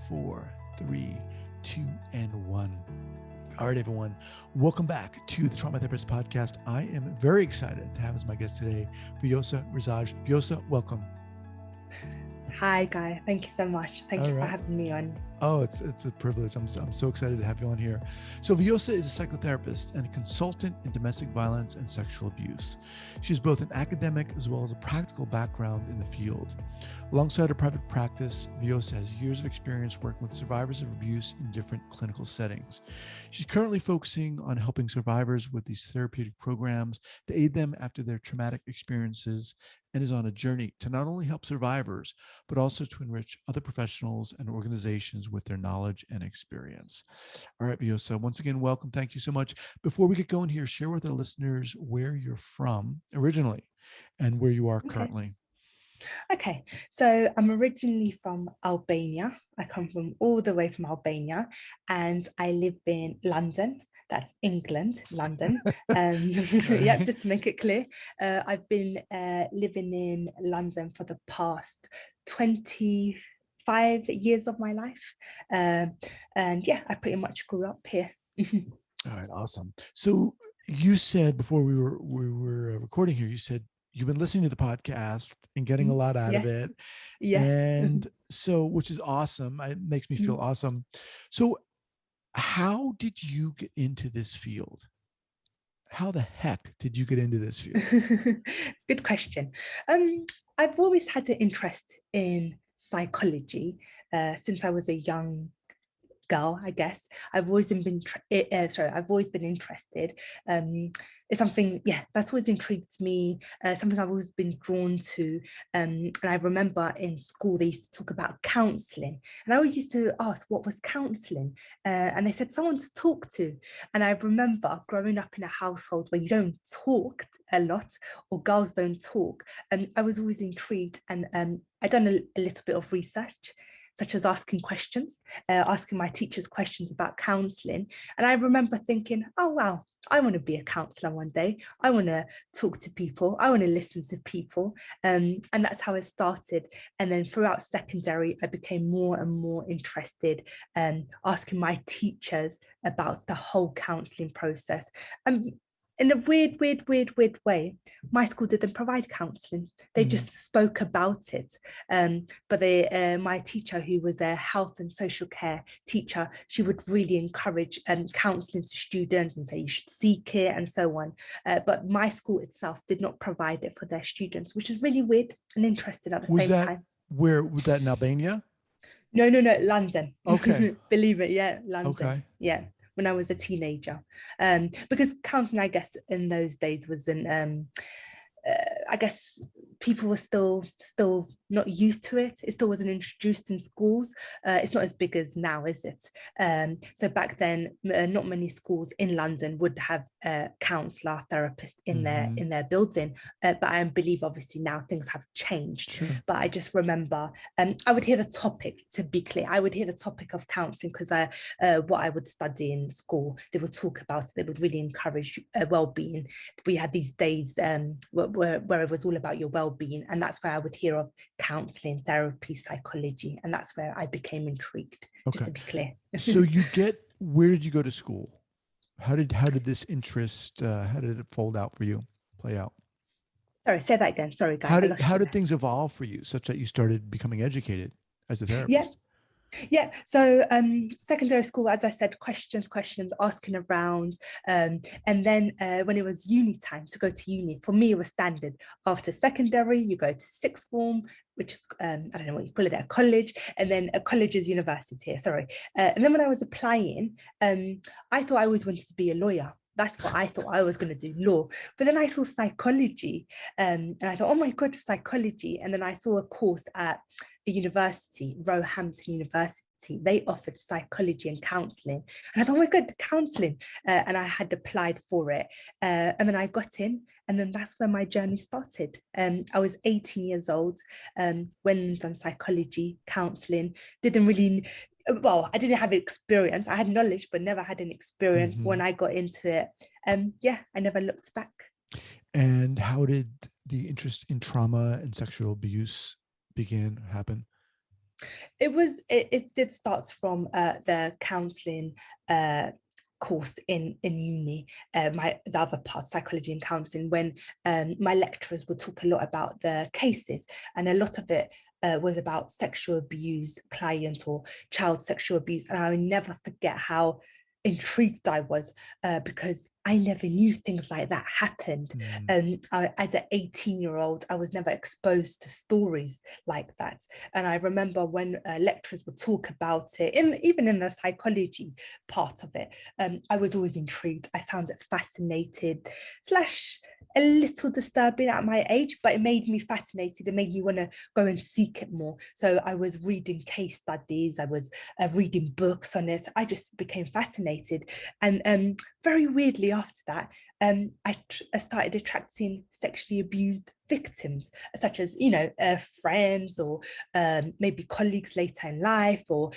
4, 3, 2, and 1. All right, everyone. Welcome back to the Trauma Therapist Podcast. I am very excited to have as my guest today, Vjosa Rizaj. Vjosa, welcome. Hi, Guy. Thank you so much. Thank you for having me on. Oh, it's a privilege. I'm so excited to have you on here. So Vjosa is a psychotherapist and a consultant in domestic violence and sexual abuse. She has both an academic as well as a practical background in the field. Alongside her private practice, Vjosa has years of experience working with survivors of abuse in different clinical settings. She's currently focusing on helping survivors with these therapeutic programs to aid them after their traumatic experiences, and is on a journey to not only help survivors, but also to enrich other professionals and organizations with their knowledge and experience. All right, Vjosa, once again, welcome. Thank you so much. Before we get going here, share with our listeners where you're from originally and where you are currently. Okay, so I'm originally from Albania. I come from all the way from Albania, and I live in London. That's England, London. Yeah, just to make it clear. I've been living in London for the past 25 years of my life. And yeah, I pretty much grew up here. All right, awesome. So you said before we were recording here, you said you've been listening to the podcast and getting a lot out of it. Yes. And so, which is awesome. It makes me feel awesome. So how did you get into this field? How the heck did you get into this field? Good question. I've always had an interest in psychology since I was a young girl, I guess. I've always been interested. It's something, that's always intrigued me, something I've always been drawn to. And I remember in school they used to talk about counselling, and I always used to ask what was counselling, and they said someone to talk to. And I remember growing up in a household where you don't talk a lot, or girls don't talk, and I was always intrigued, and I'd done a little bit of research, such as asking questions, asking my teachers questions about counselling. And I remember thinking, oh, wow, I want to be a counsellor one day. I want to talk to people. I want to listen to people. And that's how it started. And then throughout secondary, I became more and more interested in asking my teachers about the whole counselling process. In a weird way, my school didn't provide counselling. They just spoke about it. But my teacher, who was a health and social care teacher, she would really encourage counselling to students and say you should seek it and so on. But my school itself did not provide it for their students, which is really weird and interesting at the same time. Where was that, in Albania? No, London. Okay. Believe it, yeah, London. Okay. Yeah, when I was a teenager. Because counselling, I guess, in those days wasn't, I guess people were still not used to it. It still wasn't introduced in schools. It's not as big as now, is it? So back then, not many schools in London would have a counsellor, therapist in their building. But I believe obviously now things have changed. Sure. But I just remember, I would hear the topic, to be clear, I would hear the topic of counselling because what I would study in school, they would talk about it. They would really encourage well-being. We had these days where it was all about your well-being, and that's where I would hear of counselling, therapy, psychology, and that's where I became intrigued. Okay. Just to be clear. So where did you go to school? How did this interest how did it play out? Sorry, say that again. Sorry, guys. How did things evolve for you such that you started becoming educated as a therapist? Yeah. So secondary school, as I said, questions, asking around. And then when it was uni time to go to uni, for me, it was standard. After secondary, you go to sixth form, which is, I don't know what you call it, a college. And then a college is university, sorry. And then when I was applying, I thought I always wanted to be a lawyer. That's what I thought I was going to do, law. But then I saw psychology, and I thought, oh my God, psychology. And then I saw a course at a university, Roehampton University. They offered psychology and counselling. And I thought, oh my God, counselling. And I had applied for it. And then I got in, and then that's where my journey started. I was 18 years old, went and done psychology, counselling, didn't really... Well, I didn't have experience. I had knowledge, but never had an experience when I got into it. I never looked back. And how did the interest in trauma and sexual abuse happen? It did start from the counselling course in uni, the other part, psychology and counselling, when my lecturers would talk a lot about the cases, and a lot of it was about sexual abuse, client or child sexual abuse. And I will never forget how intrigued I was, because I never knew things like that happened. As an 18-year-old, I was never exposed to stories like that. And I remember when lecturers would talk about it, even in the psychology part of it, I was always intrigued. I found it fascinating slash a little disturbing at my age, but it made me fascinated. It made me want to go and seek it more. So I was reading case studies, I was reading books on it. I just became fascinated. And very weirdly after that, I started attracting sexually abused victims, such as, friends or maybe colleagues later in life, or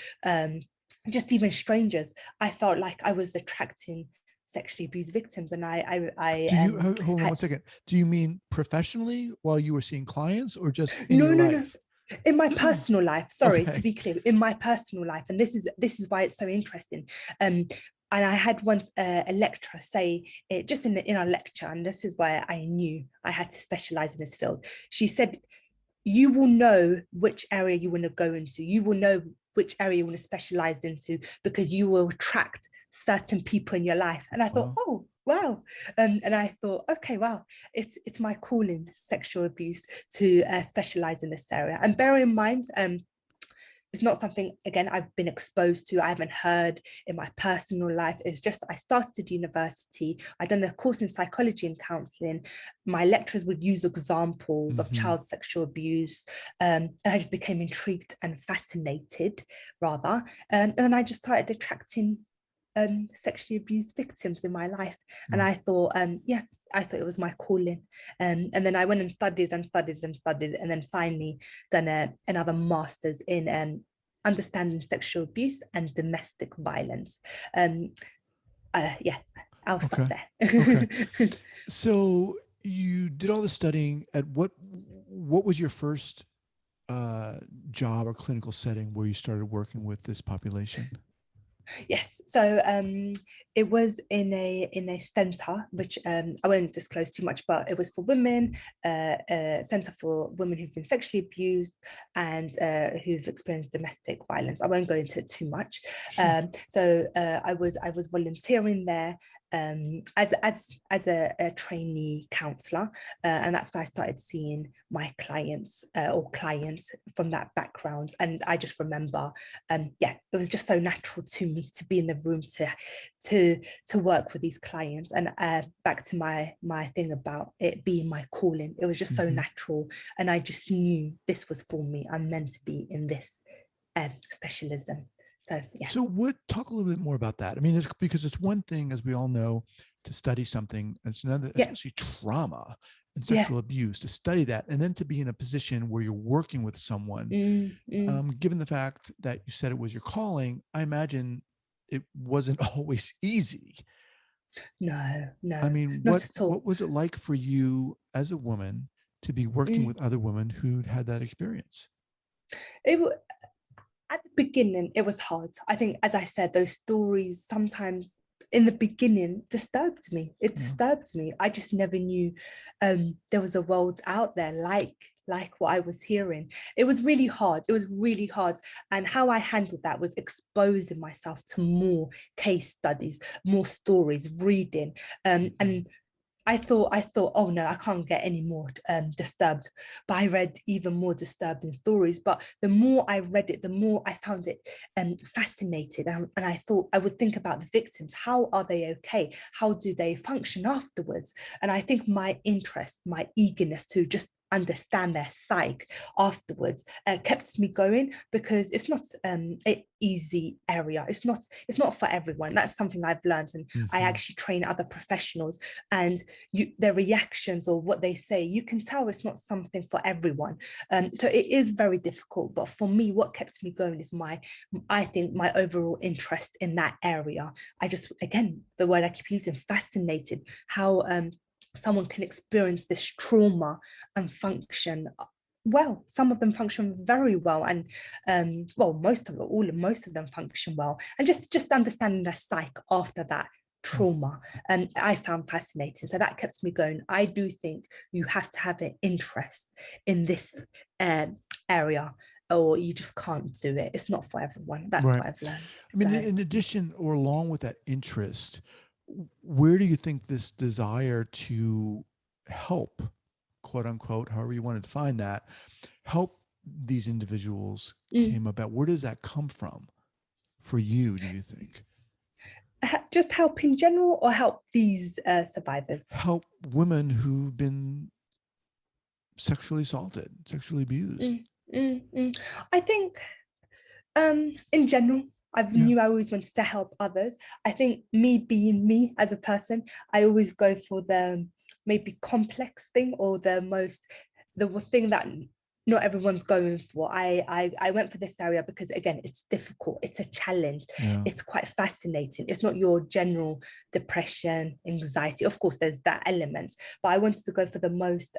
just even strangers. I felt like I was attracting sexually abused victims, and Do you hold on had, one second? Do you mean professionally while you were seeing clients, or just in no, your no, no. life? In my personal life, sorry, to Okay. be clear, in my personal life, and this is why it's so interesting. And I had once a lecturer say it just in our lecture, and this is why I knew I had to specialize in this field. She said, you will know which area you want to go into. You will know which area you want to specialize into, because you will attract certain people in your life. And I thought, Wow. oh, wow. And I thought, okay, wow, it's my calling, sexual abuse, to specialize in this area. And bear in mind, it's not something, again, I've been exposed to. I haven't heard in my personal life. It's just I started university. I'd done a course in psychology and counselling. My lecturers would use examples of child sexual abuse, and I just became intrigued and fascinated, rather. And then I just started attracting sexually abused victims in my life. And I thought, I thought it was my calling. And then I went and studied and studied and studied, and then finally done another master's in understanding sexual abuse and domestic violence. Yeah, I'll stop Okay. there. Okay. So you did all the studying at what was your first job or clinical setting where you started working with this population? Yes, so it was in a centre, which I won't disclose too much, but it was for women, a centre for women who've been sexually abused and who've experienced domestic violence. I won't go into it too much. Sure. So I was volunteering there as a trainee counsellor, and that's where I started seeing my clients or clients from that background. And I just remember, it was just so natural to me to be in the room to work with these clients. And back to my thing about it being my calling, it was just so natural, and I just knew this was for me. I'm meant to be in this specialism. So yeah. So talk a little bit more about that. I mean, because it's one thing, as we all know, to study something, and it's another, Yeah. especially trauma and Yeah. sexual abuse, to study that, and then to be in a position where you're working with someone. Given the fact that you said it was your calling, I imagine it wasn't always easy. No, I no, mean, not at all. what was it like for you as a woman to be working with other women who'd had that experience? It at the beginning, it was hard. I think, as I said, those stories sometimes in the beginning disturbed me. It Yeah. disturbed me. I just never knew there was a world out there like what I was hearing. It was really hard. It was really hard. And how I handled that was exposing myself to more case studies, more stories, reading. And I thought, oh no, I can't get any more disturbed. But I read even more disturbing stories. But the more I read it, the more I found it fascinating. And I thought I would think about the victims. How are they okay? How do they function afterwards? And I think my interest, my eagerness to just understand their psyche afterwards kept me going, because it's not an easy area. It's not for everyone. That's something I've learned, and I actually train other professionals, and their reactions or what they say, you can tell it's not something for everyone. So it is very difficult, but for me, what kept me going is I think my overall interest in that area. I just, again, the word I keep using, fascinated, how someone can experience this trauma and function well. Some of them function very well, and well, most of them function well. And just understanding the psyche after that trauma, and I found fascinating. So that kept me going. I do think you have to have an interest in this area, or you just can't do it. It's not for everyone. That's Right. what I've learned. I mean, So in addition or along with that interest, where do you think this desire to help, quote unquote, however you want to define that, help these individuals mm, came about? Where does that come from for you, do you think? just help in general, or help these survivors? Help women who've been sexually assaulted, sexually abused. Mm, mm. I think in general, Yeah. I always wanted to help others. I think me being me as a person, I always go for the maybe complex thing, or the thing that not everyone's going for. I went for this area because, again, it's difficult, it's a challenge, Yeah. it's quite fascinating. It's not your general depression, anxiety. Of course, there's that element, but I wanted to go for the most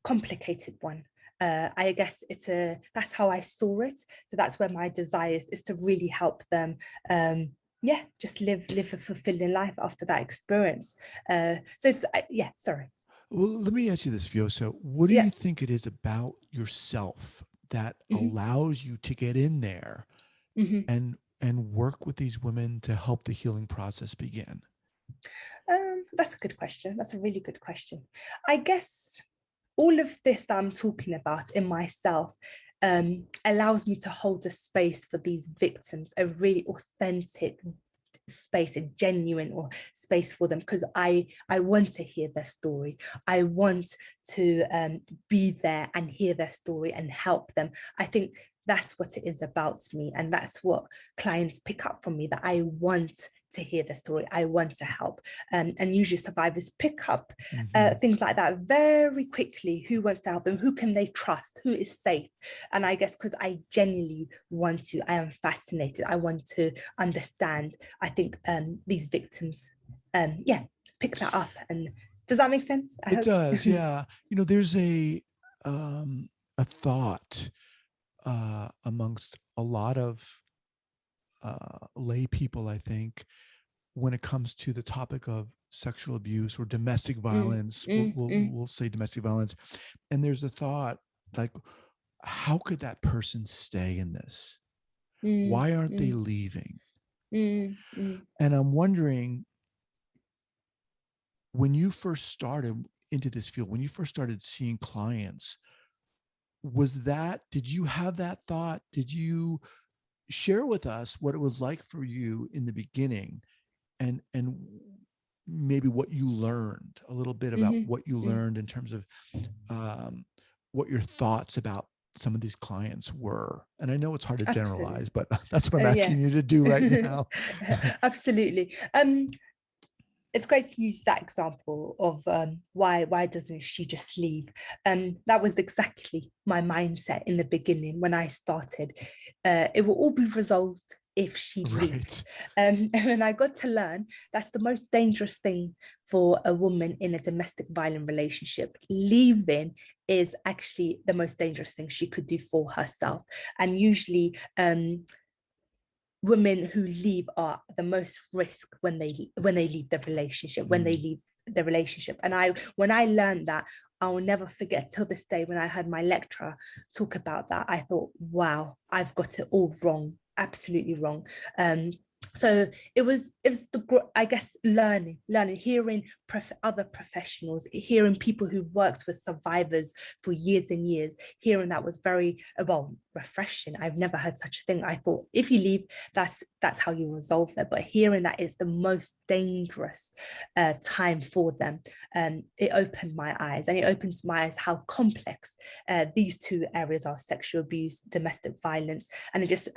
complicated one. I guess that's how I saw it. So that's where my desire is to really help them. Yeah, just live a fulfilling life after that experience. So it's, yeah, sorry. Well, let me ask you this, Vjosa. What do Yeah. you think it is about yourself that Mhm, allows you to get in there mhm. and work with these women to help the healing process begin? That's a good question. That's a really good question. I guess all of this that I'm talking about in myself allows me to hold a space for these victims, a really authentic space, a genuine or space for them, because I want to hear their story. I want to be there and hear their story and help them. I think that's what it is about me, and that's what clients pick up from me, that I want to hear the story, I want to help. And usually survivors pick up Mm-hmm. things like that very quickly. Who wants to help them? Who can they trust? Who is safe? And I guess because I genuinely want to, I am fascinated, I want to understand. I think these victims, yeah, pick that up. And does that make sense? I It hope. does, yeah. You know, there's a thought amongst a lot of lay people, I think, when it comes to the topic of sexual abuse or domestic Mm, violence. We'll, mm, we'll, mm, we'll say domestic violence, and there's a thought like, how could that person stay in this? mm, Why aren't they mm, leaving? mm, mm, And I'm wondering, when you first started into this field, when you first started seeing clients, did you have that thought? Did you share with us what it was like for you in the beginning, and maybe what you learned, a little bit about mhm, what you mm. learned in terms of um, what your thoughts about some of these clients were? And I know it's hard to Absolutely. generalize, but that's what I'm Yeah. asking you to do right now. Absolutely. It's great to use that example of why doesn't she just leave? That was exactly my mindset in the beginning when I started. It will all be resolved if she leaves. Right. And then I got to learn that's the most dangerous thing for a woman in a domestic violent relationship. Leaving is actually the most dangerous thing she could do for herself. And usually women who leave are the most risk when they leave the relationship, Mm. And when I learned that, I will never forget till this day. When I heard my lecturer talk about that, I thought, wow, I've got it all wrong, absolutely wrong. So it was I guess learning, hearing other professionals, hearing people who've worked with survivors for years and years, hearing that was very well refreshing. I've never heard such a thing. I thought if you leave, that's how you resolve it. But hearing that is the most dangerous time for them, it opened my eyes, and it opened my eyes how complex these two areas are: sexual abuse, domestic violence. And it just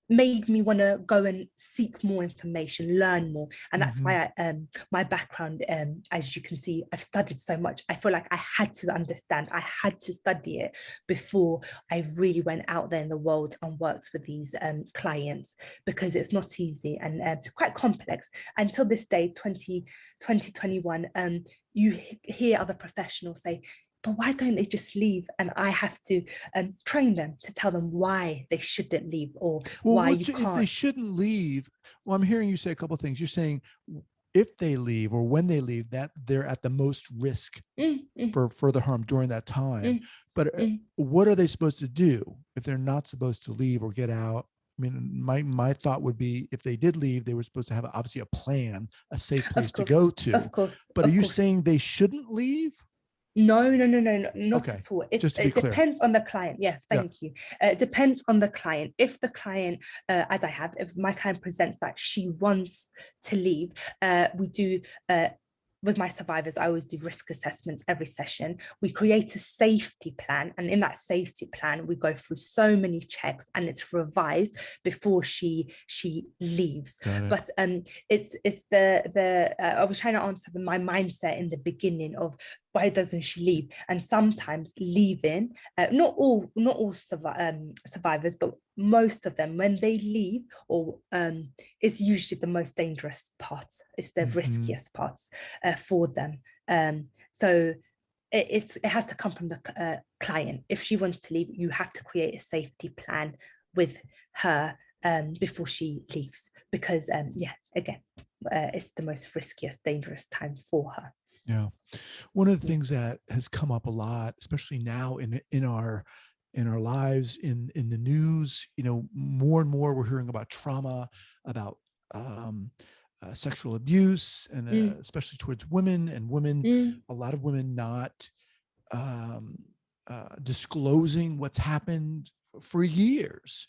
made me want to go and seek more information, learn more. And that's Mm-hmm. why my background, as you can see, I've studied so much. I feel like I had to understand, I had to study it before I really went out there in the world and worked with these clients, because it's not easy and quite complex. Until this day, 2021, you hear other professionals say, but why don't they just leave? And I have to train them to tell them why they shouldn't leave, or why you can't. If they shouldn't leave, well, I'm hearing you say a couple of things. You're saying if they leave or when they leave, that they're at the most risk for further harm during that time. But what are they supposed to do if they're not supposed to leave or get out? I mean, my thought would be if they did leave, they were supposed to have obviously a plan, a safe place to go to. Of course. But are you saying they shouldn't leave? No, not at all. It depends on the client. Yeah, thank you. It depends on the client. If the client, if my client presents that she wants to leave, we do with my survivors, I always do risk assessments every session. We create a safety plan, and in that safety plan, we go through so many checks, and it's revised before she leaves. But it's the I was trying to answer my mindset in the beginning of why doesn't she leave? And sometimes leaving, not all survivors, but most of them, when they leave, or it's usually the most dangerous part. It's the riskiest parts for them. So it has to come from the client. If she wants to leave, you have to create a safety plan with her before she leaves, because it's the most riskiest, dangerous time for her. Yeah. One of the things that has come up a lot, especially now in our lives, in the news, more and more we're hearing about trauma, about sexual abuse, and especially towards women, a lot of women not disclosing what's happened for years.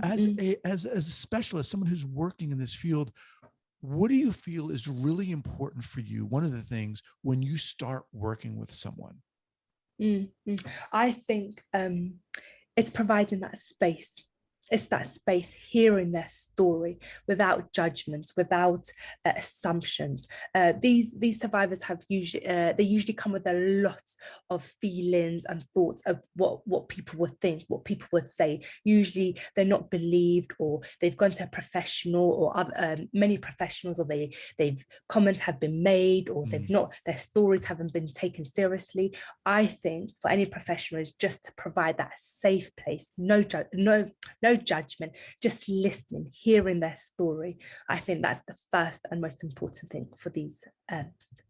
As a specialist, someone who's working in this field, what do you feel is really important for you? One of the things when you start working with someone? I think it's providing that space. It's that space, hearing their story without judgments, without assumptions. These survivors have usually come with a lot of feelings and thoughts of what people would think, what people would say. Usually they're not believed, or they've gone to a professional, or many professionals, or comments have been made, or their stories haven't been taken seriously. I think for any professional is just to provide that safe place, no judgment, just listening, hearing their story. I think that's the first and most important thing for these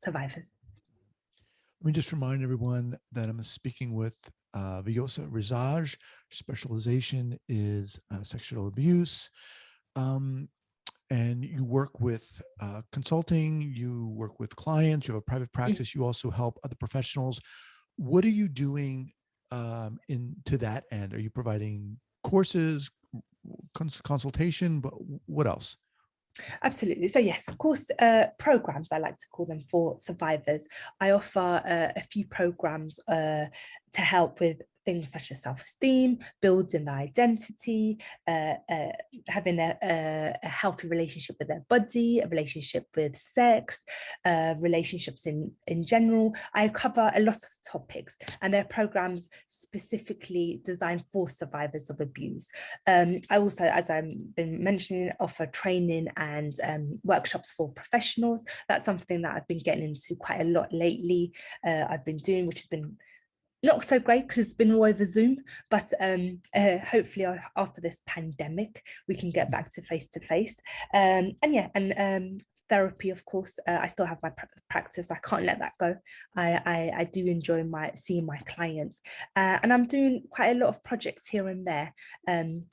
survivors. Let me just remind everyone that I'm speaking with Vjosa Rizaj. Specialization is sexual abuse. And you work with consulting, you work with clients, you have a private practice, you also help other professionals. What are you doing to that end? Are you providing courses, consultation, but what else? Absolutely. So yes, of course, programs, I like to call them, for survivors. I offer a few programs to help with things such as self-esteem, building their identity, having a healthy relationship with their body, a relationship with sex, relationships in general. I cover a lot of topics, and they're programs specifically designed for survivors of abuse. I also, as I've been mentioning, offer training and workshops for professionals. That's something that I've been getting into quite a lot lately. I've been doing, which has been not so great because it's been all over Zoom, but hopefully after this pandemic, we can get back to face-to-face. Therapy, of course. I still have my practice. I can't let that go. I do enjoy seeing my clients, and I'm doing quite a lot of projects here and there. And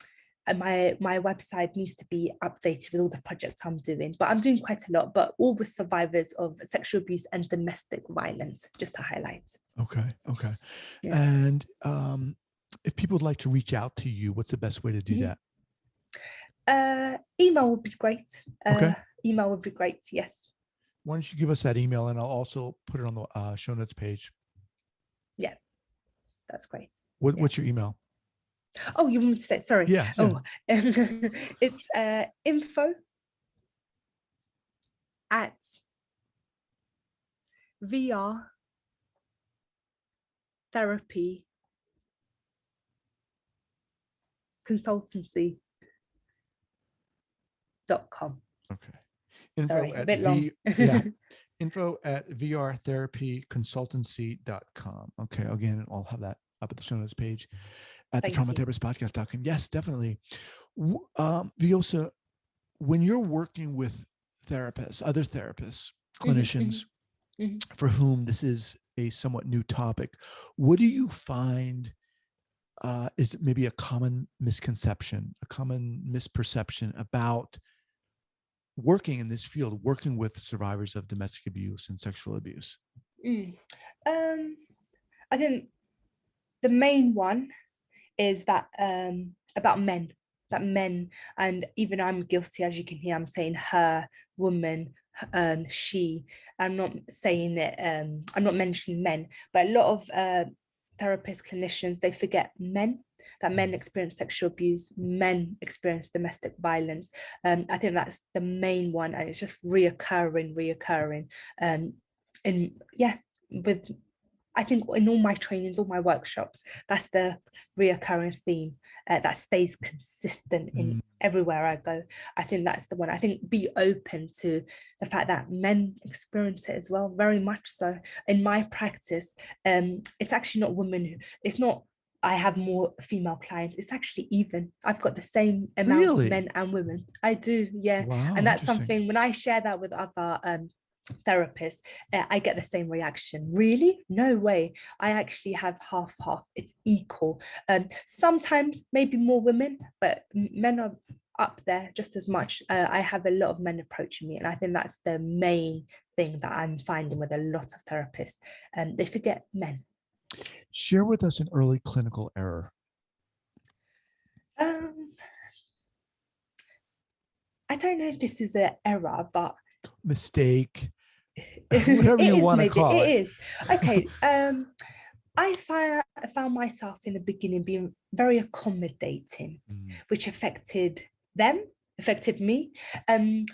my website needs to be updated with all the projects I'm doing, but I'm doing quite a lot, but all with survivors of sexual abuse and domestic violence, just to highlight. Okay. Yes. And if people would like to reach out to you, what's the best way to do that? Email would be great. Okay. Email would be great, yes. Why don't you give us that email, and I'll also put it on the show notes page. Yeah, that's great. What's your email? Oh, you want me to say it? Sorry. Yeah. Oh, it's info at VR therapy consultancy.com. Okay. Info Sorry, at a bit long. info@vrtherapyconsultancy.com. Okay. Again, I'll have that up at the show notes page at the Thank you. traumatherapistpodcast.com. Yes, definitely. Vjosa, when you're working with therapists, other therapists, Mhm, clinicians mhm, mhm. for whom this is a somewhat new topic, what do you find is maybe a common misconception, a common misperception about working in this field, working with survivors of domestic abuse and sexual abuse? Mm. Um, I think the main one is that about men, that men, and even I'm guilty, as you can hear, I'm saying her, woman, she. I'm not saying it, I'm not mentioning men, but a lot of therapists, clinicians, they forget men, that men experience sexual abuse, men experience domestic violence. I think that's the main one, and it's just reoccurring. And yeah, with I think in all my trainings, all my workshops, that's the reoccurring theme that stays consistent in Mm, everywhere I go. I think that's the one. I think be open to the fact that men experience it as well, very much so. In my practice, it's actually not women who, it's not I have more female clients. It's actually even. I've got the same amount of men really? and women. I do, yeah. And Wow, that's interesting. something when I share that with other therapist, I get the same reaction. Really? No way. I actually have half half. It's equal. Sometimes maybe more women, but men are up there just as much. I have a lot of men approaching me, and I think that's the main thing that I'm finding with a lot of therapists. They forget men. Share with us an early clinical error. Um, I don't know if this is an error, but Mistake, it whatever you is want to maybe. call it. It is. Okay. I found myself in the beginning being very accommodating, Mm, which affected them, affected me. Um,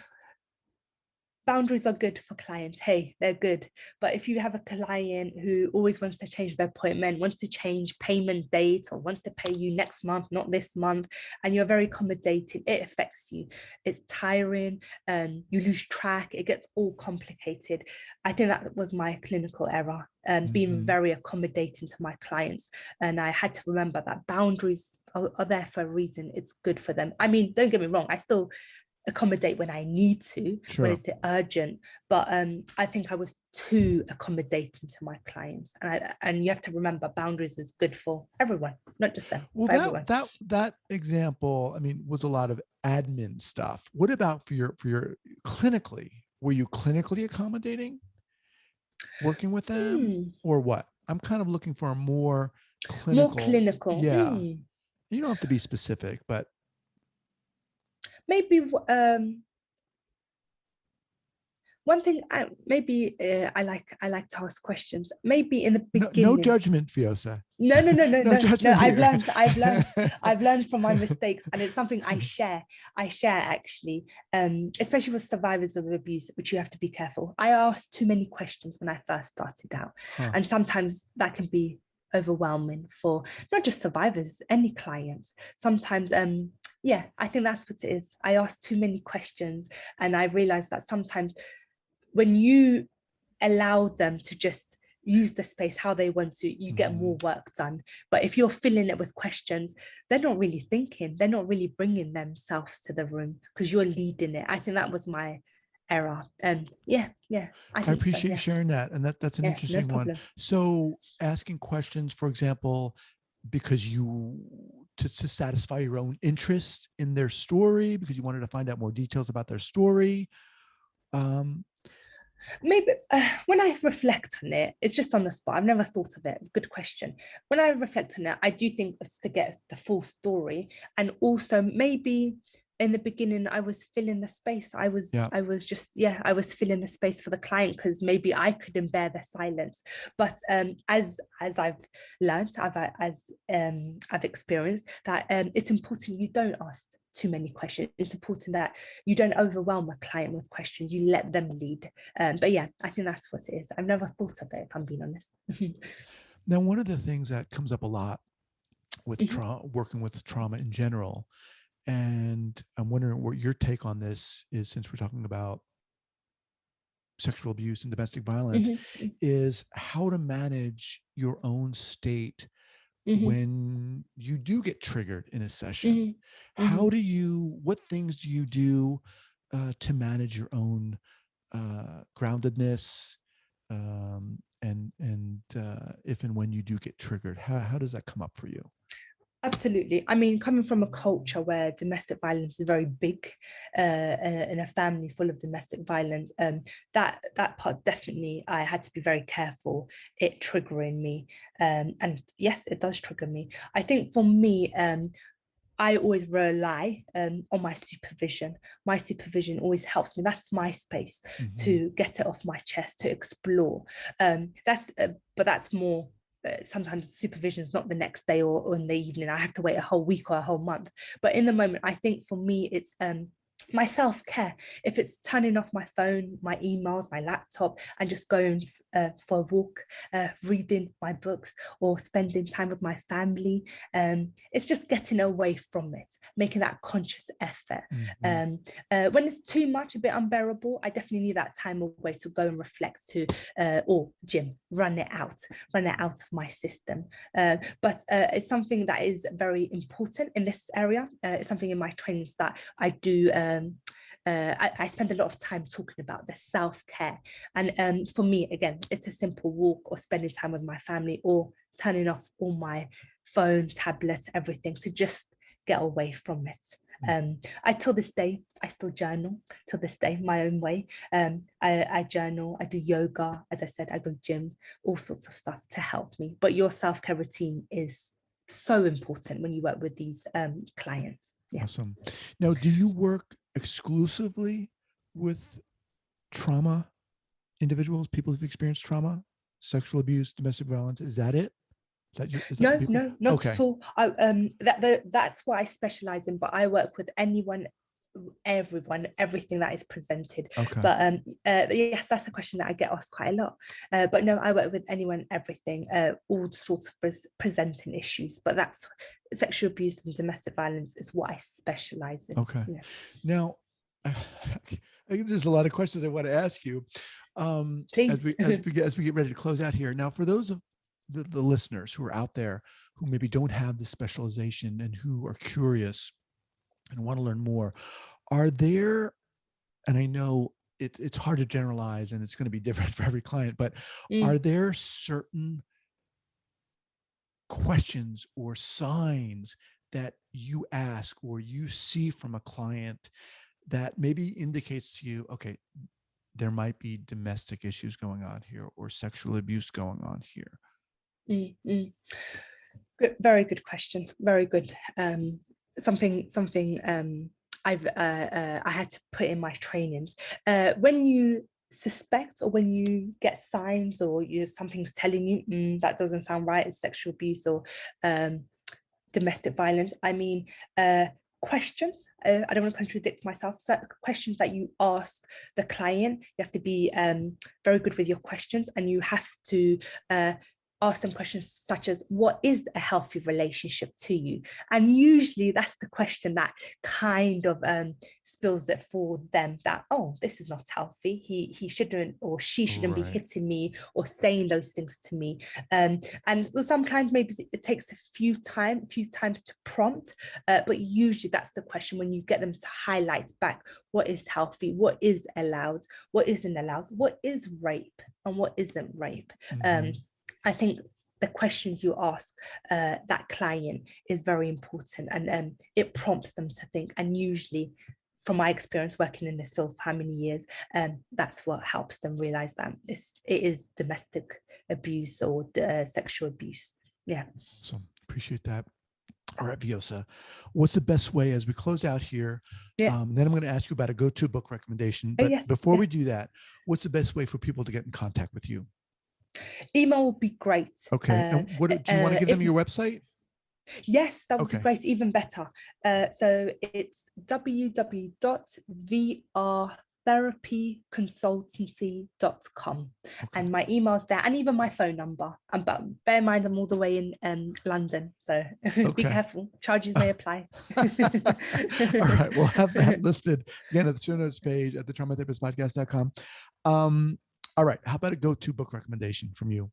Boundaries are good for clients. Hey, they're good. But if you have a client who always wants to change their appointment, wants to change payment date, or wants to pay you next month, not this month, and you're very accommodating, it affects you. It's tiring, you lose track, it gets all complicated. I think that was my clinical error, being mhm. very accommodating to my clients. And I had to remember that boundaries are there for a reason. It's good for them. I mean, don't get me wrong, I still accommodate when I need to, when Sure. it's urgent. But I think I was too accommodating to my clients. And you have to remember boundaries is good for everyone, not just them, Well, for everyone. that example, I mean, was a lot of admin stuff. What about for your clinically? Were you clinically accommodating, working with them, or what? I'm kind of looking for a more More clinical. clinical. Yeah, you don't have to be specific, but Maybe one thing maybe I like to ask questions. Maybe in the no beginning. judgment, Fiosa. No, no, no, no, No no, no. judgment I've here. learned, I've learned, I've learned from my mistakes, and it's something I share. I share actually, especially with survivors of abuse, which you have to be careful. I asked too many questions when I first started out, Huh. and sometimes that can be overwhelming for not just survivors, any clients. Sometimes, yeah, I think that's what it is. I asked too many questions, and I realized that sometimes when you allow them to just use the space how they want to, you get more Mhm. work done. But if you're filling it with questions, they're not really thinking, they're not really bringing themselves to the room because you're leading it. I think that was my error. And yeah, I I think so. appreciate you Yeah, sharing that, and that's an yeah, no interesting one. problem. So, asking questions, for example, because you to satisfy your own interest in their story, because you wanted to find out more details about their story. Um, Maybe when I reflect on it, it's just on the spot. I've never thought of it. Good question. When I reflect on it, I do think it's to get the full story, and also maybe in the beginning I was filling the space. I was yeah, I was just I was filling the space for the client because maybe I couldn't bear the silence. But as I've learned, I've experienced that it's important you don't ask too many questions. It's important that you don't overwhelm a client with questions. You let them lead. But yeah, I think that's what it is. I've never thought of it, if I'm being honest. now one of the things that comes up a lot with Mhm. working with trauma in general, and I'm wondering what your take on this is, since we're talking about sexual abuse and domestic violence is how to manage your own state when you do get triggered in a session. What things do you do to manage your own groundedness, and if and when you do get triggered, how does that come up for you? Absolutely. I mean, coming from a culture where domestic violence is very big, in a family full of domestic violence, that part definitely I had to be very careful, it triggering me. And yes, it does trigger me. I think for me, I always rely on my supervision. My supervision always helps me. That's my space to get it off my chest, to explore. But that's more. Sometimes supervision is not the next day or in the evening. I have to wait a whole week or a whole month. But in the moment, I think for me, it's my self-care. If it's turning off my phone, my emails, my laptop, and just going for a walk, reading my books, or spending time with my family, it's just getting away from it, making that conscious effort. When it's too much, a bit unbearable, I definitely need that time away to go and reflect, or gym, run it out of my system. But it's something that is very important in this area. It's something in my trainings that I do. I spend a lot of time talking about the self-care, and for me, again, it's a simple walk, or spending time with my family, or turning off all my phone, tablet, everything, to just get away from it. I till this day, I still journal till this day, my own way. I journal, I do yoga, as I said, I go gym, all sorts of stuff to help me. But your self-care routine is so important when you work with these clients. Yeah. Awesome. Now, do you work exclusively with trauma individuals, people who've experienced trauma, sexual abuse, domestic violence? Is that it? No, not at all. That's what I specialize in, but I work with anyone, everyone, everything that is presented. But yes, that's a question that I get asked quite a lot. But no, I work with anyone, everything, all sorts of presenting issues. But that's sexual abuse and domestic violence is what I specialize in. Yeah. Now, I think there's a lot of questions I want to ask you. Please. As we get ready to close out here. Now, for those of the listeners who are out there who maybe don't have the specialization and who are curious and want to learn more, are there, and I know it's hard to generalize and it's going to be different for every client, but are there certain questions or signs that you ask or you see from a client that maybe indicates to you, okay, there might be domestic issues going on here or sexual abuse going on here? Very good question. Very good. Something I had to put in my trainings. When you suspect, or when you get signs, or something's telling you that doesn't sound right, it's sexual abuse or domestic violence. I mean, questions. I don't want to contradict myself. So questions that you ask the client, you have to be very good with your questions, and you have to ask them questions such as, what is a healthy relationship to you? And usually that's the question that kind of spills it for them, that, oh, this is not healthy. He shouldn't, or she shouldn't be hitting me or saying those things to me. And with some clients, maybe it takes a few times to prompt, but usually that's the question when you get them to highlight back what is healthy, what is allowed, what isn't allowed, what is rape and what isn't rape. I think the questions you ask that client is very important, and it prompts them to think. And usually, from my experience working in this field for how many years, that's what helps them realize that it is domestic abuse or sexual abuse. Yeah. So appreciate that. All right, Vjosa, what's the best way as we close out here? Then I'm going to ask you about a go-to book recommendation. But before we do that, what's the best way for people to get in contact with you? Email would be great. Okay. And what do you want to give them your website? Yes, that would be great, even better. So it's www.vrtherapy, therapyconsultancy.com. And my email's there, and even my phone number. But bear in mind, I'm all the way in London, so be careful. Charges may apply. All right, we'll have that listed again at the show notes page at the traumatherapistpodcast.com. All right, how about a go-to book recommendation from you?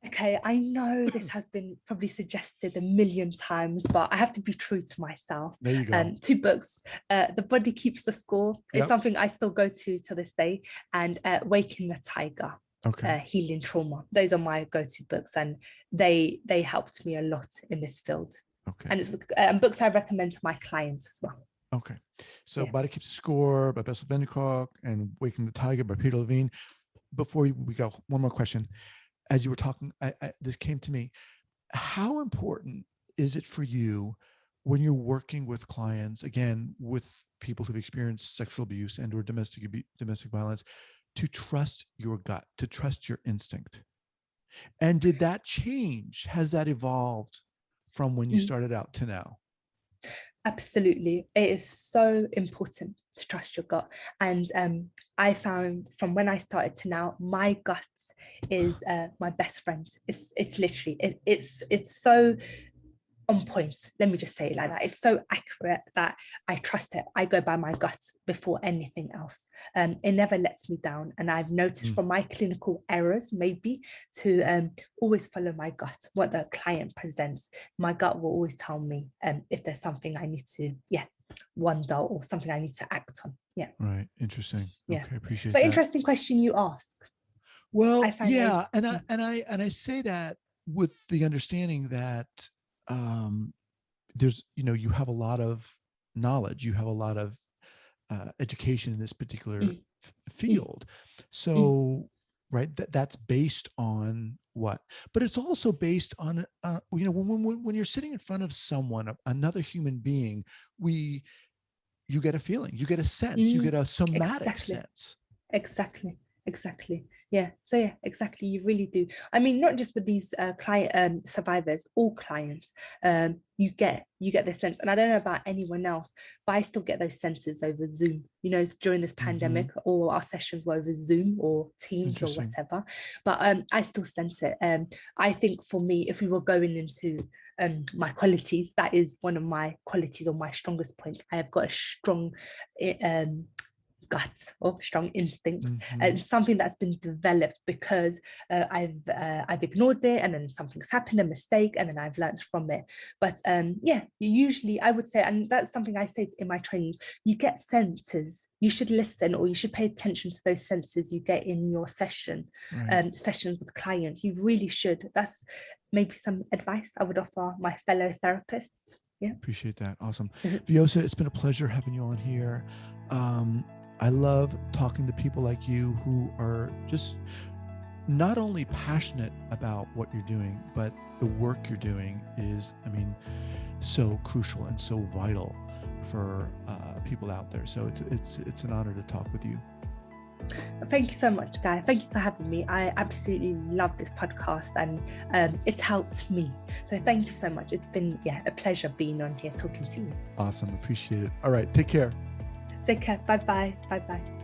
Okay, I know this has been probably suggested a million times, but I have to be true to myself. There you go. 2 books. The Body Keeps the Score is something I still go to this day, and Waking the Tiger, Healing Trauma. Those are my go-to books, and they helped me a lot in this field. Okay. And it's books I recommend to my clients as well. Okay. So Body Keeps the Score by Bessel van der Kolk and Waking the Tiger by Peter Levine. Before we go, one more question. As you were talking, this came to me. How important is it for you when you're working with clients, again, with people who've experienced sexual abuse and or domestic violence, to trust your gut, to trust your instinct? And did that change? Has that evolved from when you started out to now? Absolutely. It is so important to trust your gut. And I found from when I started to now, my gut is my best friend. It's literally, it's so on point. Let me just say it like that. It's so accurate that I trust it. I go by my gut before anything else. It never lets me down. And I've noticed from my clinical errors, maybe, to always follow my gut. What the client presents, my gut will always tell me if there's something I need to, wonder, or something I need to act on. Yeah. Right. Interesting. Yeah. Okay. Appreciate but that. Interesting question you ask. Well, yeah. And I say that with the understanding that there's, you have a lot of knowledge, you have a lot of education in this particular field. So, right, that's based on what? But it's also based on, when you're sitting in front of someone, another human being, you get a feeling, you get a sense, you get a somatic sense. Exactly. Yeah. So yeah, exactly. You really do. I mean, not just with these client survivors, all clients, you get the sense. And I don't know about anyone else, but I still get those senses over Zoom. During this pandemic, all our sessions were over Zoom or Teams or whatever. But I still sense it. I think for me, if we were going into my qualities, that is one of my qualities or my strongest points. I have got a strong gut or strong instincts, and something that's been developed because I've ignored it, and then something's happened, a mistake, and then I've learned from it. But usually I would say, and that's something I say in my trainings, you get senses. You should listen, or you should pay attention to those senses you get in your sessions with clients. You really should. That's maybe some advice I would offer my fellow therapists. Yeah. Appreciate that. Awesome. Vjosa, it's been a pleasure having you on here. I love talking to people like you who are just not only passionate about what you're doing, but the work you're doing is, so crucial and so vital for people out there. So it's an honor to talk with you. Thank you so much, Guy. Thank you for having me. I absolutely love this podcast, and it's helped me. So thank you so much. It's been a pleasure being on here talking to you. Awesome. Appreciate it. All right. Take care. Take care. Bye-bye. Bye-bye.